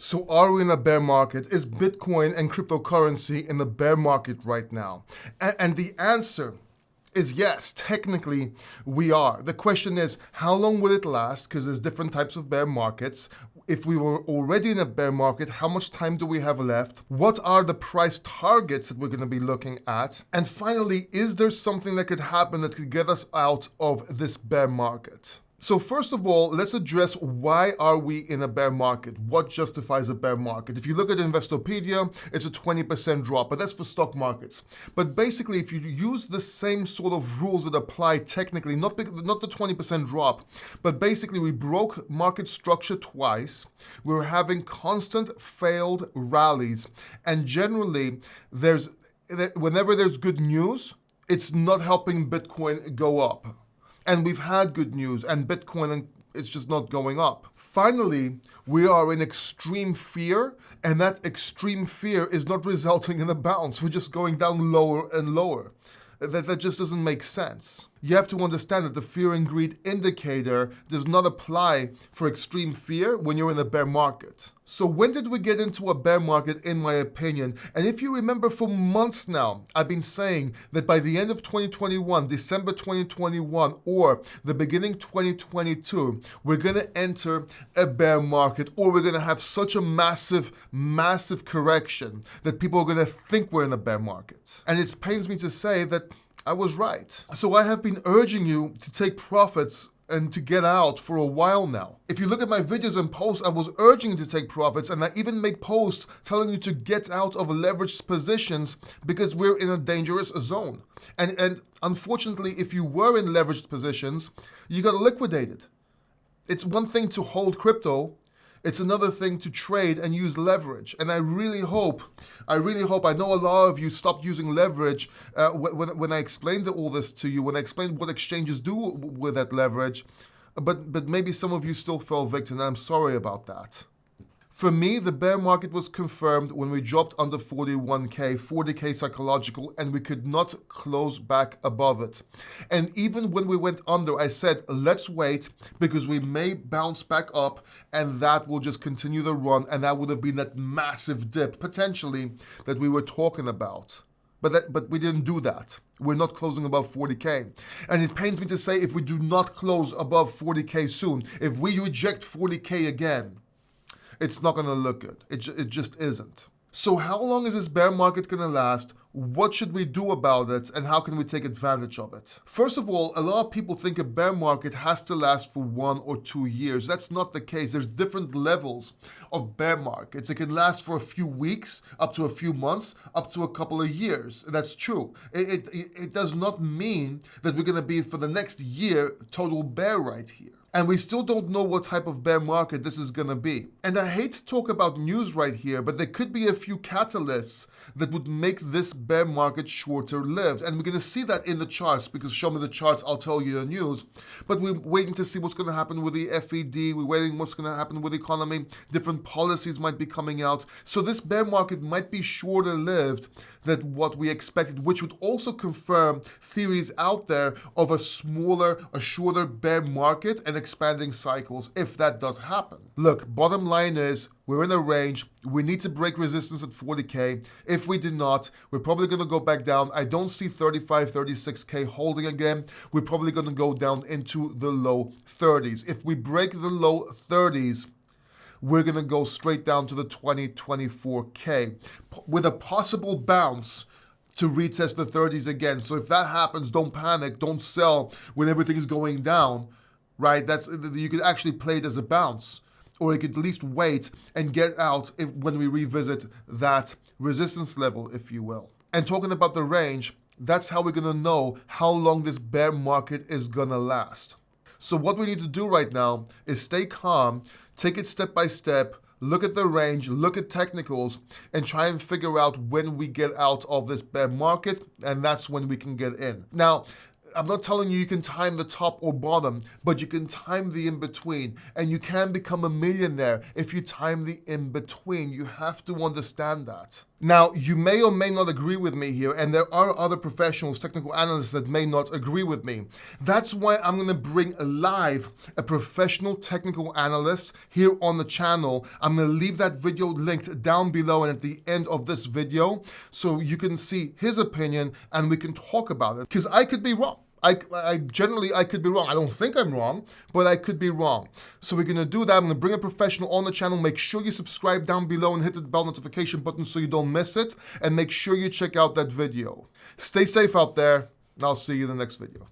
So are we in a bear market? Is Bitcoin and cryptocurrency in a bear market right now? And the answer is yes, technically we are. The question is, how long will it last? Because there's different types of bear markets. If we were already in a bear market, how much time do we have left? What are the price targets that we're going to be looking at? And finally, is there something that could happen that could get us out of this bear market? So first of all, let's address why are we in a bear market? What justifies a bear market? If you look at Investopedia, it's a 20% drop, but that's for stock markets. But basically, if you use the same sort of rules that apply technically, not the 20% drop, but basically we broke market structure twice. We're having constant failed rallies. And generally, whenever there's good news, it's not helping Bitcoin go up. And we've had good news, and Bitcoin is just not going up. Finally, we are in extreme fear, and that extreme fear is not resulting in a bounce. We're just going down lower and lower. That just doesn't make sense. You have to understand that the fear and greed indicator does not apply for extreme fear when you're in a bear market. So when did we get into a bear market, in my opinion? And if you remember, for months now, I've been saying that by the end of 2021, December 2021, or the beginning 2022, we're going to enter a bear market, or we're going to have such a massive, massive correction that people are going to think we're in a bear market. And it pains me to say that I was right. So I have been urging you to take profits and to get out for a while now. If you look at my videos and posts, I was urging you to take profits, and I even make posts telling you to get out of leveraged positions because we're in a dangerous zone. And unfortunately, if you were in leveraged positions, you got liquidated. It's one thing to hold crypto. It's another thing to trade and use leverage. And I really hope, I know a lot of you stopped using leverage when I explained all this to you, when I explained what exchanges do with that leverage, but maybe some of you still fell victim, and I'm sorry about that. For me, the bear market was confirmed when we dropped under 41K, 40K psychological, and we could not close back above it. And even when we went under, I said, let's wait because we may bounce back up and that will just continue the run, and that would have been that massive dip, potentially, that we were talking about. But we didn't do that. We're not closing above 40K. And it pains me to say, if we do not close above 40K soon, if we reject 40K again, it's not going to look good. It just isn't. So how long is this bear market going to last? What should we do about it? And how can we take advantage of it? First of all, a lot of people think a bear market has to last for 1 or 2 years. That's not the case. There's different levels of bear markets. It can last for a few weeks, up to a few months, up to a couple of years. That's true. It does not mean that we're going to be, for the next year, total bear right here. And we still don't know what type of bear market this is going to be. And I hate to talk about news right here, but there could be a few catalysts that would make this bear market shorter lived. And we're going to see that in the charts, because show me the charts, I'll tell you the news. But we're waiting to see what's going to happen with the FED. We're waiting what's going to happen with the economy. Different policies might be coming out. So this bear market might be shorter lived than what we expected, which would also confirm theories out there of a shorter bear market and expanding cycles, if that does happen. Look, bottom line is, we're in a range. We need to break resistance at 40K. If we do not, we're probably going to go back down. I don't see 35, 36K holding again. We're probably going to go down into the low 30s. If we break the low 30s, we're going to go straight down to the 24K with a possible bounce to retest the 30s again. So if that happens, don't panic, don't sell when everything is going down, right? You could actually play it as a bounce, or you could at least wait and get out when we revisit that resistance level, if you will. And talking about the range, that's how we're going to know how long this bear market is going to last. So what we need to do right now is stay calm, take it step by step, look at the range, look at technicals, and try and figure out when we get out of this bear market, and that's when we can get in. Now, I'm not telling you can time the top or bottom, but you can time the in-between, and you can become a millionaire if you time the in-between. You have to understand that. Now, you may or may not agree with me here, and there are other professionals, technical analysts that may not agree with me. That's why I'm going to bring live a professional technical analyst here on the channel. I'm going to leave that video linked down below and at the end of this video so you can see his opinion and we can talk about it, because I could be wrong. I generally could be wrong. I don't think I'm wrong, but I could be wrong. So we're gonna do that. I'm gonna bring a professional on the channel. Make sure you subscribe down below and hit the bell notification button so you don't miss it. And make sure you check out that video. Stay safe out there, and I'll see you in the next video.